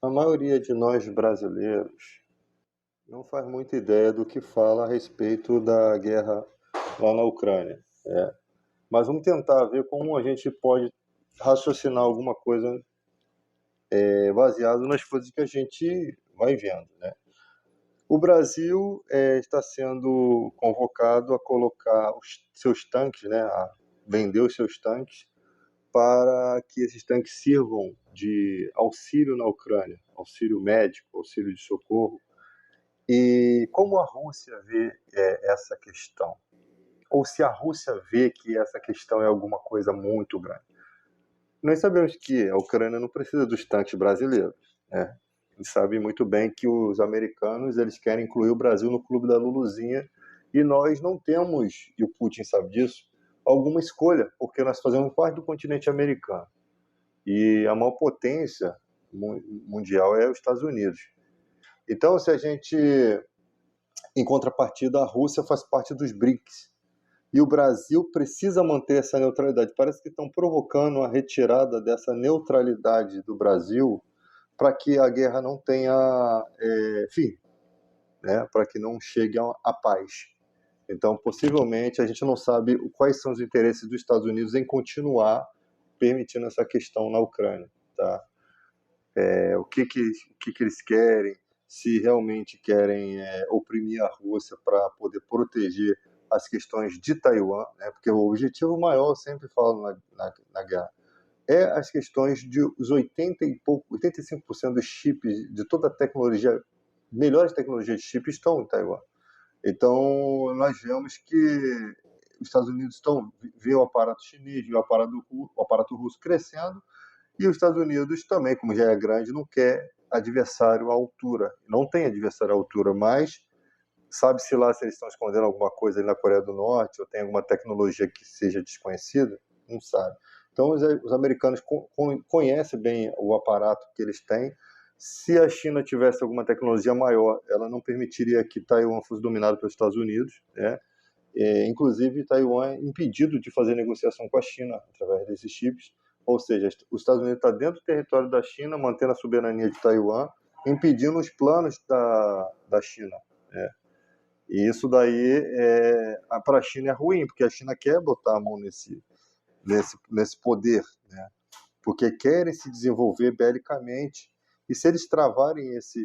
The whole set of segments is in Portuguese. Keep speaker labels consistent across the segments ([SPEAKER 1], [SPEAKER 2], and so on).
[SPEAKER 1] A maioria de nós brasileiros não faz muita ideia do que fala a respeito da guerra lá na Ucrânia. Mas vamos tentar ver como a gente pode raciocinar alguma coisa baseado nas coisas que a gente vai vendo, né? O Brasil está sendo convocado a colocar os seus tanques, né, a vender os seus tanques para que esses tanques sirvam de auxílio na Ucrânia, auxílio médico, auxílio de socorro. E como a Rússia vê essa questão? Ou se a Rússia vê que essa questão é alguma coisa muito grande? Nós sabemos que a Ucrânia não precisa dos tanques brasileiros, né? A gente sabe muito bem que os americanos eles querem incluir o Brasil no clube da Luluzinha e nós não temos, e o Putin sabe disso, alguma escolha, porque nós fazemos parte do continente americano. E a maior potência mundial é os Estados Unidos. Então, se a gente, em contrapartida, a Rússia faz parte dos BRICS. E o Brasil precisa manter essa neutralidade. Parece que estão provocando a retirada dessa neutralidade do Brasil para que a guerra não tenha fim, né? Para que não chegue à paz. Então, possivelmente, a gente não sabe quais são os interesses dos Estados Unidos em continuar permitindo essa questão na Ucrânia. Tá? O que eles querem, se realmente querem oprimir a Rússia para poder proteger as questões de Taiwan, né? Porque o objetivo maior, eu sempre falo na guerra, é as questões de os 85% dos chips, de toda a tecnologia, melhores tecnologias de chip estão em Taiwan. Então, nós vemos que os Estados Unidos vê o aparato chinês, vê o aparato russo crescendo, e os Estados Unidos também, como já é grande, não quer adversário à altura. Não tem adversário à altura, mas sabe-se lá se eles estão escondendo alguma coisa ali na Coreia do Norte ou tem alguma tecnologia que seja desconhecida? Não sabe. Então, os americanos conhecem bem o aparato que eles têm. Se a China tivesse alguma tecnologia maior, ela não permitiria que Taiwan fosse dominado pelos Estados Unidos, né? Inclusive, Taiwan é impedido de fazer negociação com a China através desses chips. Ou seja, os Estados Unidos estão dentro do território da China, mantendo a soberania de Taiwan, impedindo os planos da China, né? E isso daí, para a China é ruim, porque a China quer botar a mão nesse poder, né? Porque querem se desenvolver belicamente. E se eles travarem esse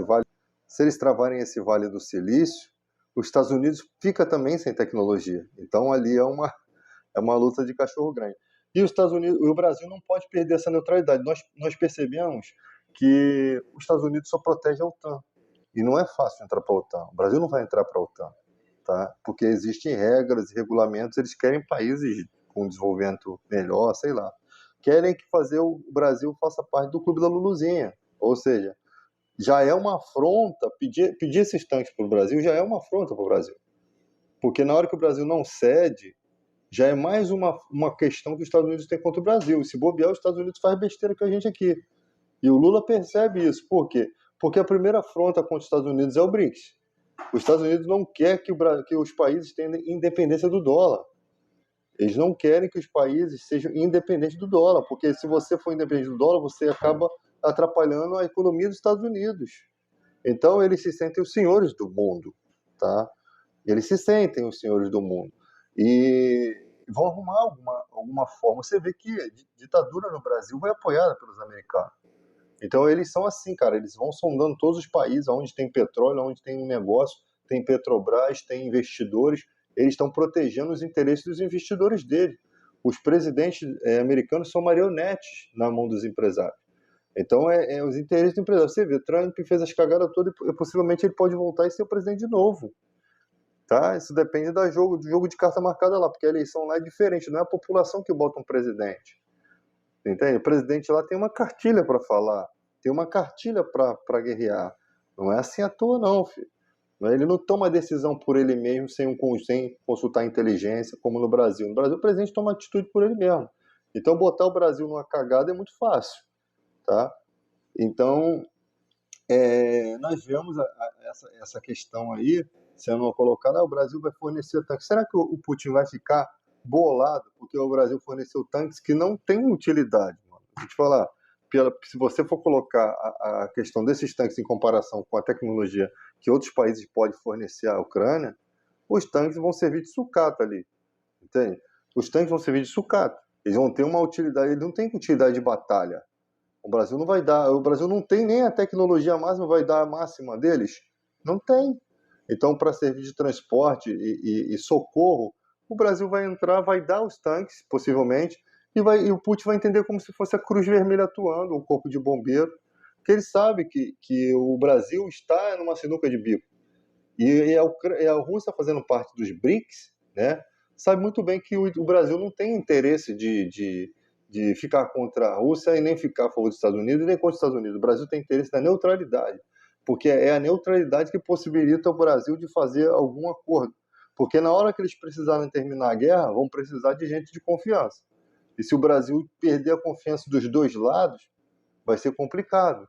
[SPEAKER 1] vale, se eles travarem esse Vale do Silício, os Estados Unidos fica também sem tecnologia. Então ali é uma luta de cachorro grande. E os Estados Unidos, o Brasil não pode perder essa neutralidade. Nós percebemos que os Estados Unidos só protege a OTAN. E não é fácil entrar para a OTAN. O Brasil não vai entrar para a OTAN, tá? Porque existem regras e regulamentos, eles querem países com desenvolvimento melhor, sei lá. Querem que o Brasil faça parte do clube da Luluzinha. Ou seja, já é uma afronta, pedir esses tanques para o Brasil já é uma afronta para o Brasil. Porque na hora que o Brasil não cede, já é mais uma questão que os Estados Unidos têm contra o Brasil. E se bobear, os Estados Unidos faz besteira com a gente aqui. E o Lula percebe isso. Por quê? Porque a primeira afronta contra os Estados Unidos é o BRICS. Os Estados Unidos não querem que os países tenham independência do dólar. Eles não querem que os países sejam independentes do dólar, porque se você for independente do dólar, você acaba atrapalhando a economia dos Estados Unidos. Então, eles se sentem os senhores do mundo, tá? Eles se sentem os senhores do mundo. E vão arrumar alguma forma. Você vê que a ditadura no Brasil foi apoiada pelos americanos. Então, eles são assim, cara, eles vão sondando todos os países onde tem petróleo, onde tem um negócio, tem Petrobras, tem investidores, eles estão protegendo os interesses dos investidores dele. Os presidentes americanos são marionetes na mão dos empresários. Então, os interesses do empresário. Você vê, Trump fez as cagadas todas e possivelmente ele pode voltar e ser o presidente de novo. Tá? Isso depende do jogo de carta marcada lá, porque a eleição lá é diferente, não é a população que bota um presidente. Entende? O presidente lá tem uma cartilha para falar, tem uma cartilha para guerrear. Não é assim à toa, não, filho. Ele não toma decisão por ele mesmo sem consultar a inteligência, como no Brasil. No Brasil, o presidente toma atitude por ele mesmo. Então, botar o Brasil numa cagada é muito fácil. Tá? Então, nós vemos essa questão aí sendo colocada, o Brasil vai fornecer tanques. Será que o Putin vai ficar bolado porque o Brasil forneceu tanques que não têm utilidade? Mano? Vou te falar, se você for colocar a questão desses tanques em comparação com a tecnologia que outros países podem fornecer à Ucrânia, os tanques vão servir de sucata ali, entende? Os tanques vão servir de sucata. Eles vão ter uma utilidade, eles não têm utilidade de batalha. O Brasil não vai dar, o Brasil não tem nem a tecnologia máxima, vai dar a máxima deles? Não tem. Então, para servir de transporte e socorro, o Brasil vai entrar, vai dar os tanques, possivelmente, e o Putin vai entender como se fosse a Cruz Vermelha atuando, o corpo de bombeiro, porque ele sabe que o Brasil está numa sinuca de bico. E a Rússia fazendo parte dos BRICS, né, sabe muito bem que o Brasil não tem interesse de ficar contra a Rússia e nem ficar a favor dos Estados Unidos e nem contra os Estados Unidos. O Brasil tem interesse na neutralidade, porque é a neutralidade que possibilita o Brasil de fazer algum acordo. Porque na hora que eles precisarem terminar a guerra, vão precisar de gente de confiança. E se o Brasil perder a confiança dos dois lados, vai ser complicado.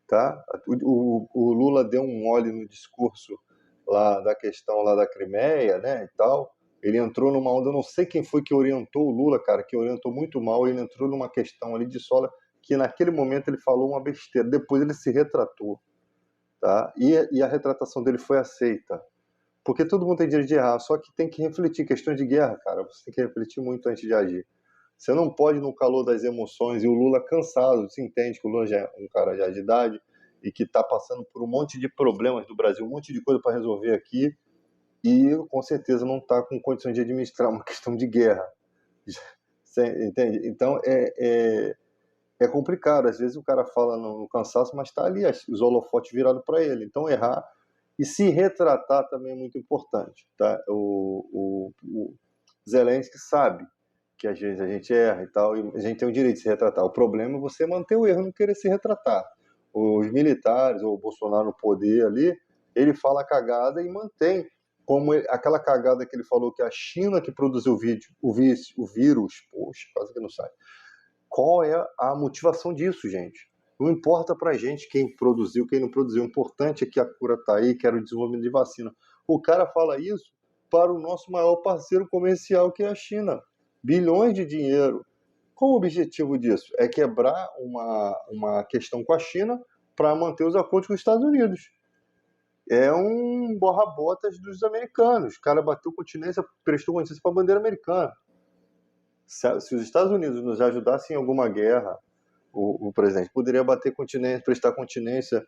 [SPEAKER 1] Tá? O Lula deu um mole no discurso lá da questão lá da Crimeia, né, e tal. Ele entrou numa onda, eu não sei quem foi que orientou o Lula, cara, que orientou muito mal. Ele entrou numa questão ali de sola que naquele momento ele falou uma besteira. Depois ele se retratou, tá? E a retratação dele foi aceita. Porque todo mundo tem direito de errar, só que tem que refletir. Questão de guerra, cara, você tem que refletir muito antes de agir. Você não pode, no calor das emoções, e o Lula cansado, se entende que o Lula já é um cara já de idade e que está passando por um monte de problemas do Brasil, um monte de coisa para resolver aqui, e com certeza não está com condições de administrar uma questão de guerra. Você entende? Então é complicado. Às vezes o cara fala no cansaço, mas está ali os holofotes virados para ele. Então errar e se retratar também é muito importante. Tá? O Zelensky sabe que às vezes a gente erra e tal, e a gente tem o direito de se retratar. O problema é você manter o erro e não querer se retratar. Os militares, ou o Bolsonaro no poder ali, ele fala cagada e mantém. Como aquela cagada que ele falou que a China que produziu o vírus, poxa, quase que não sai. Qual é a motivação disso, gente? Não importa pra gente quem produziu, quem não produziu. O importante é que a cura tá aí, que era o desenvolvimento de vacina. O cara fala isso para o nosso maior parceiro comercial, que é a China. Bilhões de dinheiro. Qual o objetivo disso? É quebrar uma questão com a China para manter os acordos com os Estados Unidos. É um borra-botas dos americanos. O cara bateu continência, prestou continência para a bandeira americana. Se os Estados Unidos nos ajudassem em alguma guerra, o presidente poderia bater continência, prestar continência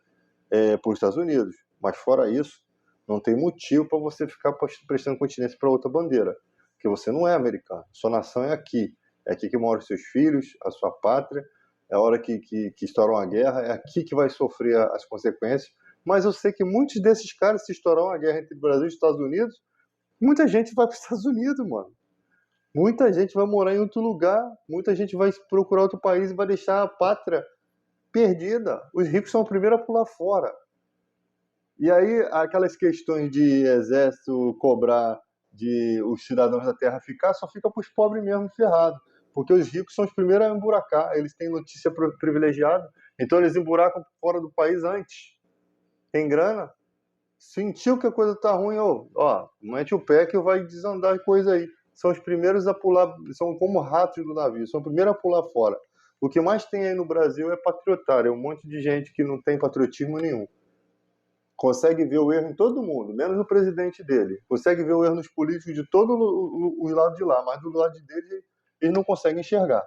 [SPEAKER 1] para os Estados Unidos. Mas fora isso, não tem motivo para você ficar prestando continência para outra bandeira. Porque você não é americano. Sua nação é aqui. É aqui que moram os seus filhos, a sua pátria. É a hora que estoura uma guerra. É aqui que vai sofrer as consequências. Mas eu sei que muitos desses caras, se estourar uma guerra entre o Brasil e os Estados Unidos, muita gente vai para os Estados Unidos, mano. Muita gente vai morar em outro lugar. Muita gente vai procurar outro país e vai deixar a pátria perdida. Os ricos são os primeiros a pular fora. E aí, aquelas questões de exército cobrar de os cidadãos da terra ficar, só fica para os pobres mesmo ferrados. Porque os ricos são os primeiros a emburacar. Eles têm notícia privilegiada, então eles emburacam fora do país antes. Tem grana? Sentiu que a coisa tá ruim, ó, mete o pé que vai desandar coisa aí. São os primeiros a pular, são como ratos do navio, são os primeiros a pular fora. O que mais tem aí no Brasil é patriotário, é um monte de gente que não tem patriotismo nenhum. Consegue ver o erro em todo mundo, menos no presidente dele. Consegue ver o erro nos políticos de todos os lados de lá, mas do lado dele eles não conseguem enxergar.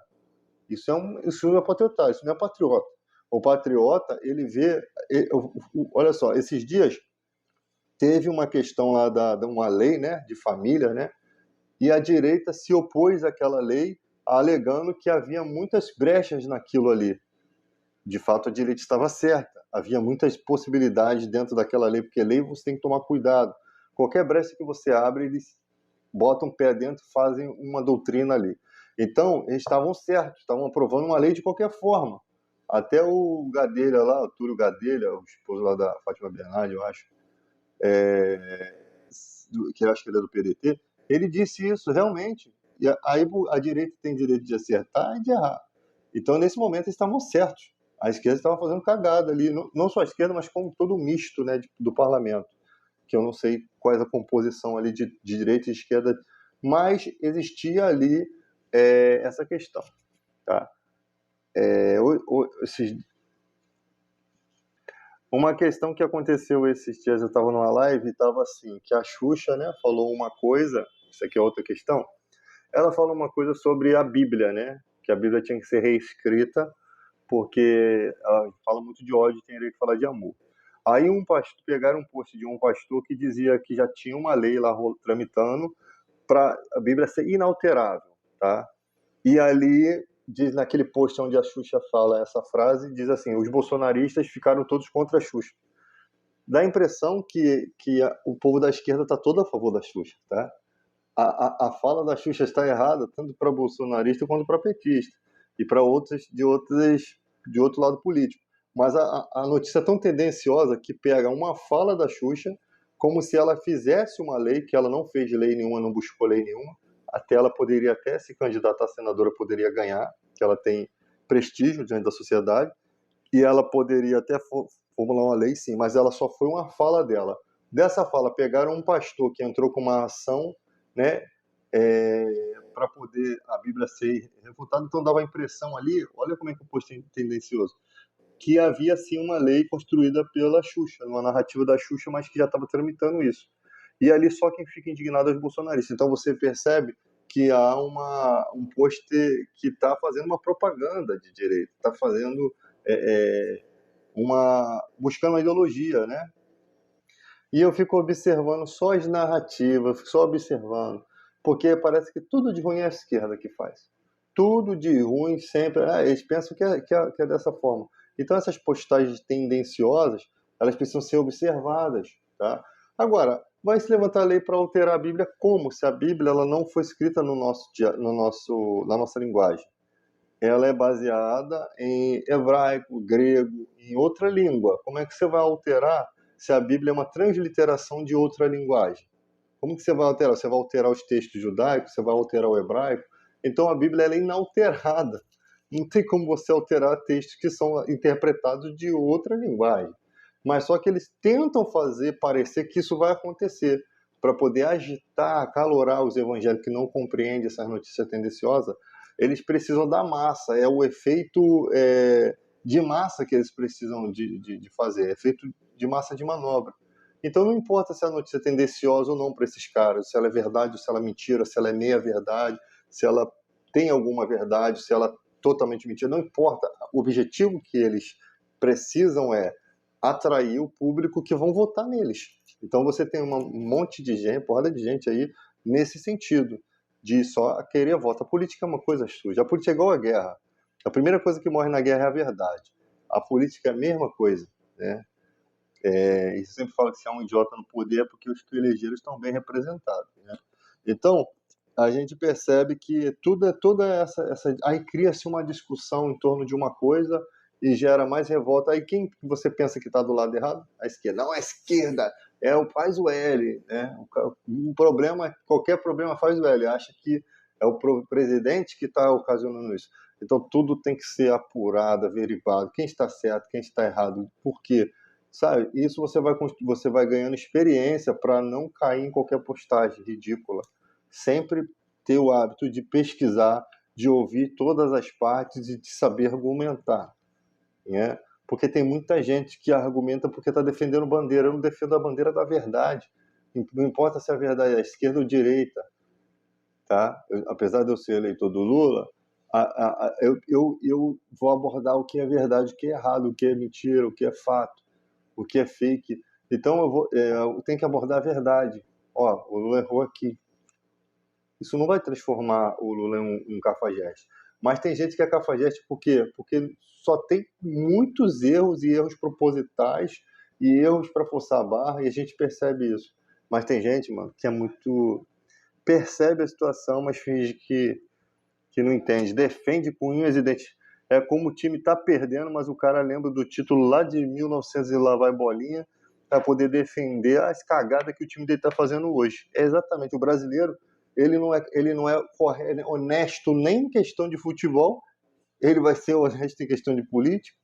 [SPEAKER 1] Isso não é patriotário, isso não é patriota. O patriota, ele vê... olha só, esses dias teve uma questão lá de uma lei, né, de família, né, e a direita se opôs àquela lei, alegando que havia muitas brechas naquilo ali. De fato, a direita estava certa. Havia muitas possibilidades dentro daquela lei, porque lei você tem que tomar cuidado. Qualquer brecha que você abre, eles botam o pé dentro, fazem uma doutrina ali. Então, eles estavam certos, estavam aprovando uma lei de qualquer forma. Até o Gadelha lá, o Túlio Gadelha, o esposo lá da Fátima Bernardes, eu acho, que eu acho que ele é do PDT, ele disse isso realmente. E aí a direita tem direito de acertar e de errar. Então, nesse momento, eles estavam certos. A esquerda estava fazendo cagada ali, não só a esquerda, mas como todo o misto, né, do parlamento, que eu não sei qual é a composição ali de direita e esquerda, mas existia ali essa questão. Tá? Uma questão que aconteceu esses dias, eu estava numa live e estava assim, que a Xuxa, né, falou uma coisa, isso aqui é outra questão, ela falou uma coisa sobre a Bíblia, né, que a Bíblia tinha que ser reescrita, porque ela fala muito de ódio e tem que falar de amor. Aí pegaram um post de um pastor que dizia que já tinha uma lei lá tramitando para a Bíblia ser inalterável, tá? E ali diz naquele post onde a Xuxa fala essa frase, diz assim: os bolsonaristas ficaram todos contra a Xuxa. Dá a impressão que o povo da esquerda está todo a favor da Xuxa, tá? A fala da Xuxa está errada tanto para bolsonarista quanto para petista e para outros de outro lado político. Mas a notícia é tão tendenciosa que pega uma fala da Xuxa como se ela fizesse uma lei, que ela não fez lei nenhuma, não buscou lei nenhuma, até ela poderia até se candidatar a senadora, poderia ganhar, que ela tem prestígio diante da sociedade, e ela poderia até formular uma lei, sim, mas ela só foi uma fala dela. Dessa fala, pegaram um pastor que entrou com uma ação, né, para poder a Bíblia ser refutada, então dava a impressão ali, olha como é que o post é tendencioso, que havia sim uma lei construída pela Xuxa, uma narrativa da Xuxa, mas que já estava tramitando isso. E ali só quem fica indignado é os bolsonaristas. Então você percebe que há um pôster que está fazendo uma propaganda de direita, está fazendo buscando uma ideologia, né? E eu fico observando só as narrativas, só observando, porque parece que tudo de ruim é a esquerda que faz. Tudo de ruim sempre, eles pensam que é dessa forma. Então essas postagens tendenciosas, elas precisam ser observadas, tá? Agora, vai se levantar a lei para alterar a Bíblia como? Se a Bíblia ela não foi escrita na nossa linguagem. Ela é baseada em hebraico, grego, em outra língua. Como é que você vai alterar se a Bíblia é uma transliteração de outra linguagem? Como que você vai alterar? Você vai alterar os textos judaicos? Você vai alterar o hebraico? Então a Bíblia ela é inalterada. Não tem como você alterar textos que são interpretados de outra linguagem. Mas só que eles tentam fazer parecer que isso vai acontecer para poder agitar, acalorar os evangélicos que não compreendem essas notícias tendenciosas. Eles precisam da massa, é o efeito de massa que eles precisam de fazer, efeito de massa de manobra. Então não importa se a notícia é tendenciosa ou não para esses caras, se ela é verdade ou se ela é mentira, se ela é meia verdade, se ela tem alguma verdade, se ela é totalmente mentira, não importa. O objetivo que eles precisam é atrair o público que vão votar neles. Então você tem um monte de gente, porrada de gente aí nesse sentido, de só querer voto. A política é uma coisa suja. A política é igual a guerra. A primeira coisa que morre na guerra é a verdade. A política é a mesma coisa, né? E você sempre fala que se é um idiota no poder é porque os que elegeram estão bem representados, né? Então, a gente percebe que toda essa aí cria-se uma discussão em torno de uma coisa e gera mais revolta. Aí quem você pensa que está do lado errado? A esquerda. Não, a esquerda faz o L, né? Qualquer problema faz o L. Acha que é o presidente que está ocasionando isso. Então tudo tem que ser apurado, averiguado. Quem está certo, quem está errado, por quê? Sabe? Isso você vai ganhando experiência para não cair em qualquer postagem ridícula. Sempre ter o hábito de pesquisar, de ouvir todas as partes e de saber argumentar, né? Porque tem muita gente que argumenta porque está defendendo bandeira. Eu não defendo a bandeira da verdade. Não importa se a verdade é a esquerda ou a direita, tá? Apesar de eu ser eleitor do Lula, eu vou abordar o que é verdade, o que é errado, o que é mentira, o que é fato, o que é fake. Então eu tenho que abordar a verdade. Ó, o Lula errou aqui. Isso não vai transformar o Lula em um cafajeste. Mas tem gente que é cafajeste por quê? Porque só tem muitos erros e erros propositais e erros para forçar a barra e a gente percebe isso. Mas tem gente, mano, que é muito... percebe a situação, mas finge que não entende. Defende com unhas e dentes. É como o time tá perdendo, mas o cara lembra do título lá de 1900 e lá vai bolinha para poder defender as cagadas que o time dele tá fazendo hoje. É exatamente o brasileiro. Ele não é honesto nem em questão de futebol, ele vai ser honesto em questão de política,